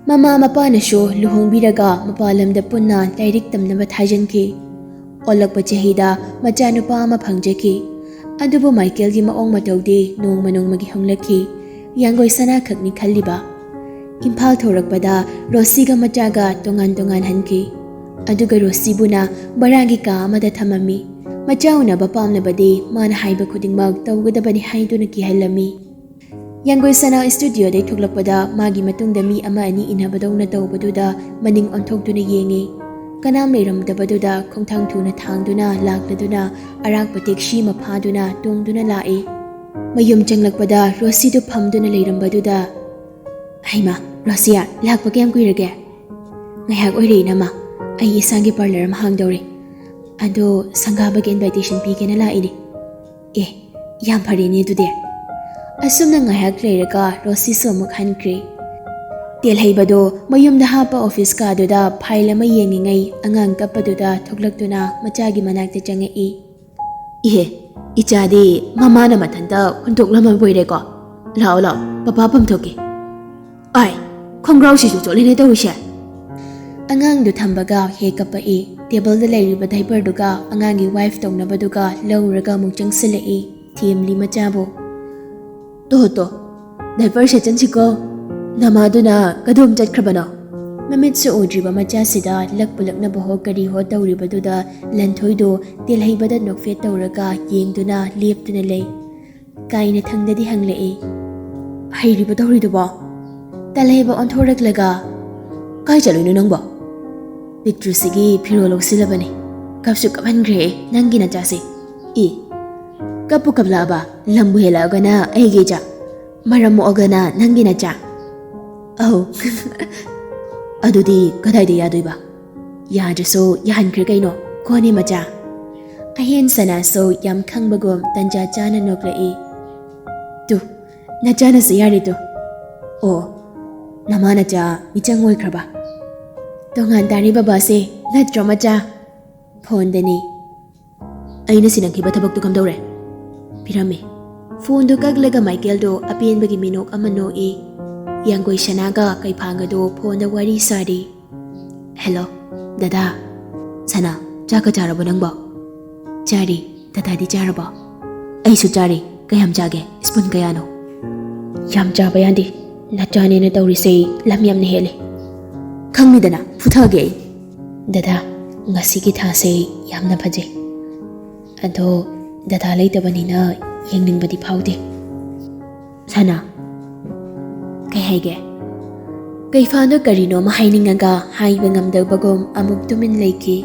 ꯃꯃꯥ ꯃꯄꯥꯅꯁꯨ ꯂꯨꯍꯣꯡꯕꯤꯔꯒ ꯃꯄꯥꯟ ꯂꯝꯗ ꯄꯨꯟꯅ ꯂꯥꯏꯔꯤꯛ ꯇꯝꯅꯕ ꯊꯥꯖꯤꯟꯈꯤ ꯑꯣꯜꯂꯛꯄ ꯆꯍꯤꯗ ꯃꯆꯥꯅꯨꯄꯥ ꯑꯃ ꯐꯪꯖꯈꯤ ꯑꯗꯨꯕꯨ ꯃꯥꯏꯀꯦꯜꯒꯤ ꯃꯑꯣꯡ ꯃꯇꯧꯗꯤ ꯅꯣꯡꯃ ꯅꯣꯡꯃꯒꯤ ꯍꯣꯡꯂꯛꯈꯤ ꯌꯥꯡꯒꯣꯏ ꯁꯅꯥꯈꯛꯅꯤ ꯈꯜꯂꯤꯕ ꯏꯝꯐꯥꯜ ꯊꯣꯔꯛꯄꯗ ꯔꯣꯁꯤꯒ ꯃꯆꯥꯒ ꯇꯣꯉꯥꯟ ꯍꯟꯈꯤ ꯑꯗꯨꯒ ꯔꯣꯁꯤꯕꯨꯅ ꯕꯔꯥꯒꯤ ꯀꯥ ꯑꯃꯗ ꯊꯝꯃꯝꯃꯤ ꯃꯆꯥ ꯎꯅꯕ ꯄꯥꯝꯂꯕꯗꯤ ꯃꯥꯅ ꯍꯥꯏꯕ ꯈꯨꯗꯤꯡꯃꯛ ꯇꯧꯒꯗꯕꯅꯤ ꯍꯥꯏꯗꯨꯅ ꯀꯤꯍꯜꯂꯝꯃꯤ ꯌꯥꯡꯒꯣꯏ ꯁꯅꯥ ꯁ꯭ꯇꯨꯗꯤꯑꯣꯗꯩ ꯊꯣꯛꯂꯛꯄꯗ ꯃꯥꯒꯤ ꯃꯇꯨꯡꯗ ꯃꯤ ꯑꯃ ꯑꯅꯤ ꯏꯟꯅꯕꯗꯧꯅ ꯇꯧꯕꯗꯨꯗ ꯃꯅꯤꯡ ꯑꯣꯟꯊꯣꯛꯇꯨꯅ ꯌꯦꯡꯉꯤ ꯀꯅꯥꯝ ꯂꯩꯔꯝꯗꯕꯗꯨꯗ ꯈꯣꯡꯊꯥꯡ ꯊꯨꯅ ꯊꯥꯡꯗꯨꯅ ꯂꯥꯛꯂꯗꯨꯅ ꯑꯔꯥꯛꯄ ꯇꯦꯛꯁꯤ ꯑꯃ ꯐꯥꯗꯨꯅ ꯇꯣꯡꯗꯨꯅ ꯂꯥꯛꯏ ꯃꯌꯨꯝ ꯆꯪꯂꯛꯄꯗ ꯔꯣꯁꯤꯗꯨ ꯐꯝꯗꯨꯅ ꯂꯩꯔꯝꯕꯗꯨꯗ ꯍꯩꯃꯥ ꯔꯣꯁꯤꯌꯥ ꯂꯥꯛꯄ ꯀꯌꯥꯝ ꯀꯨꯏꯔꯒꯦ ꯉꯥꯏꯍꯥꯛ ꯑꯣꯏꯔꯛꯏꯅꯃ ꯑꯩ ꯏꯁꯥꯒꯤ ꯄꯥꯔꯂꯔ ꯑꯃ ꯍꯥꯡꯗꯧꯔꯦ ꯑꯗꯣ ꯁꯪꯒꯥꯕꯒꯤ ꯏꯟꯚꯥꯏꯇꯦꯁꯟ ꯄꯤꯒꯦꯅ ꯂꯥꯛꯏꯅꯤ ꯑꯦ ꯌꯥꯝ ꯐꯔꯦꯅꯦ ꯑꯗꯨꯗꯤ ꯑꯁꯨꯝꯅ ꯉꯥꯏꯍꯥꯛ ꯂꯩꯔꯒ ꯔꯣꯁꯤꯁꯨ ꯑꯃꯨꯛ ꯍꯟꯈ꯭ꯔꯦ ꯇꯦꯜꯍꯩꯕꯗꯣ ꯃꯌꯨꯝꯗ ꯍꯥꯞꯄ ꯑꯣꯐꯤꯁ ꯀꯥꯗꯨꯗ ꯐꯥꯏꯜ ꯑꯃ ꯌꯦꯡꯉꯤꯉꯩ ꯑꯉꯥꯡ ꯀꯞꯄꯗꯨꯗ ꯊꯣꯛꯂꯛꯇꯨꯅ ꯃꯆꯥꯒꯤ ꯃꯅꯥꯛꯇ ꯆꯪꯉꯛꯏ ꯏꯍꯦ ꯏꯆꯥꯗꯤ ꯃꯃꯥꯅ ꯃꯊꯟꯇ ꯍꯨꯟꯗꯣꯛꯂꯝꯃꯕꯣꯏꯔꯦꯀꯣ ꯂꯥꯛꯑꯣ ꯂꯥꯛꯑꯣ ꯄꯄꯥ ꯄꯝꯊꯣꯛꯀꯦ ꯑꯥꯏ ꯈꯣꯡꯒ꯭ꯔꯥꯎꯁꯤꯁꯨ ꯆꯣꯠꯂꯤꯅꯦ ꯇꯧꯔꯤꯁꯦ ꯑꯉꯥꯡꯗꯨ ꯊꯝꯕꯒ ꯍꯦꯛ ꯀꯞꯄꯛꯏ ꯇꯦꯕꯜꯗ ꯂꯩꯔꯤꯕ ꯗꯥꯏꯄꯔꯗꯨꯒ ꯑꯉꯥꯡꯒꯤ ꯋꯥꯏꯐ ꯇꯧꯅꯕꯗꯨꯒ ꯂꯧꯔꯒ ꯑꯃꯨꯛ ꯆꯪꯁꯤꯜꯂꯛꯏ ꯊꯤꯌꯝꯂꯤ ꯃꯆꯥꯕꯨ ꯇꯣ ꯗꯥꯏꯄꯔ ꯁꯦꯠꯆꯟꯁꯤꯀꯣ ꯅꯃꯥꯗꯨꯅ ꯀꯗꯣꯝ ꯆꯠꯈ꯭ꯔꯕꯅꯣ ꯃꯃꯤꯠꯁꯨ ꯎꯗ꯭ꯔꯤꯕ ꯃꯆꯥꯁꯤꯗ ꯂꯛꯄ ꯍꯣ ꯀꯔꯤ ꯍꯣ ꯇꯧꯔꯤꯕꯗꯨꯗ ꯂꯟꯊꯣꯏꯗꯣ ꯇꯦꯜꯍꯩꯕꯗ ꯅꯣꯛꯐꯦꯠ ꯇꯧꯔꯒ ꯌꯦꯡꯗꯨꯅ ꯂꯦꯞꯇꯨꯅ ꯂꯩ ꯀꯥꯏꯅ ꯊꯪꯗꯗꯤ ꯍꯪꯂꯛꯏ ꯍꯩꯔꯤꯕ ꯇꯧꯔꯤꯗꯨꯕꯣ ꯇꯦꯜꯍꯩꯕ ꯑꯣꯟꯊꯣꯔꯛꯂꯒ ꯀꯥꯏ ꯆꯠꯂꯣꯏꯅꯣ ꯅꯪꯕꯣ ꯄꯤꯛꯇ꯭ꯔꯨꯁꯤꯒꯤ ꯐꯤꯔꯣꯜ ꯂꯧꯁꯤꯜꯂꯕꯅꯤ ꯀꯞꯁꯨ ꯀꯞꯍꯟꯈ꯭ꯔꯦ ꯅꯪꯒꯤ ꯅꯆꯥꯁꯦ ꯀꯞꯄꯨ ꯀꯞꯂꯛꯑꯕ ꯂꯝꯕꯨ ꯍꯦꯜꯂꯛꯑꯒꯅ ꯑꯩꯒꯤ ꯏꯆꯥ ꯃꯔꯝ ꯃꯣꯛꯑꯒꯅ ꯅꯪꯒꯤ ꯅꯆꯥ ꯑꯧ ꯑꯗꯨꯗꯤ ꯀꯗꯥꯏꯗ ꯌꯥꯗꯣꯏꯕ ꯌꯥꯗ꯭ꯔꯁꯨ ꯌꯥꯍꯟꯈ꯭ꯔꯦ ꯀꯩꯅꯣ ꯀꯣꯅꯦ ꯃꯆꯥ ꯑꯍꯦꯟ ꯁꯅꯥꯁꯨ ꯌꯥꯝ ꯈꯪꯕꯒꯨꯝ ꯇꯟꯖꯥ ꯆꯥꯅ ꯅꯣꯛꯂꯛꯏ ꯇꯨ ꯅꯆꯥꯅꯁꯨ ꯌꯥꯔꯦ ꯇꯨ ꯑꯣ ꯅꯃꯥ ꯅꯆꯥ ꯃꯤꯆꯪ ꯑꯣꯏꯈ꯭ꯔꯕ ꯇꯣꯉꯥꯟ ꯇꯥꯔꯤ ꯕꯕꯥꯁꯦ ꯅꯠꯇ꯭ꯔꯣ ꯃꯆꯥ ꯐꯣꯟꯗꯅꯤ ꯑꯩꯅ ꯁꯤꯟꯅꯈꯤꯕ ꯊꯕꯛꯇꯨ ꯀꯝꯗꯧꯔꯦ ꯄꯤꯔꯝꯃꯦ ꯐꯣꯟꯗꯨ ꯀꯛꯂꯒ ꯃꯥꯏꯀꯦꯜꯗꯣ ꯑꯄꯦꯟꯕꯒꯤ ꯃꯤꯅꯣꯛ ꯑꯃ ꯅꯣꯛꯏ ꯌꯥꯡꯒꯣꯏ ꯁꯅꯥꯒ ꯀꯩꯐꯥꯡꯒꯗꯣ ꯐꯣꯟꯗ ꯋꯥꯔꯤ ꯁꯥꯔꯤ ꯍꯦꯜꯂꯣ ꯗꯗꯥ ꯁꯅꯥ ꯆꯥꯛꯀ ꯆꯥꯔꯕꯣ ꯅꯪꯕꯣ ꯆꯥꯔꯤ ꯗꯗꯥꯗꯤ ꯆꯥꯔꯕꯣ ꯑꯩꯁꯨ ꯆꯥꯔꯤ ꯀꯌꯥꯝ ꯆꯥꯒꯦ ꯁ꯭ꯄꯨꯟ ꯀꯌꯥꯅꯣ ꯌꯥꯝ ꯆꯥꯕ ꯌꯥꯗꯦ ꯅꯆꯥꯅꯦꯅ ꯇꯧꯔꯤꯁꯦ ꯂꯝ ꯌꯥꯝꯅ ꯍꯦꯜꯂꯦ ꯈꯪꯅꯤꯗꯅ ꯐꯨꯊꯒꯦ ꯑꯩ ꯗꯗꯥ ꯉꯁꯤꯒꯤ ꯊꯥꯁꯦ ꯌꯥꯝꯅ ꯐꯖꯩ ꯑꯗꯣ ꯗꯗꯥ ꯂꯩꯇꯕꯅꯤꯅ ꯌꯦꯡꯅꯤꯡꯕꯗꯤ ꯐꯥꯎꯗꯦ ꯁꯅꯥ ꯀꯩ ꯍꯥꯏꯒꯦ ꯀꯩꯐꯥꯅ ꯀꯔꯤꯅꯣꯃ ꯍꯥꯏꯅꯤꯡꯉꯒ ꯍꯥꯏꯕ ꯉꯝꯗꯕꯒꯨꯝ ꯑꯃꯨꯛ ꯇꯨꯃꯤꯟ ꯂꯩꯈꯤ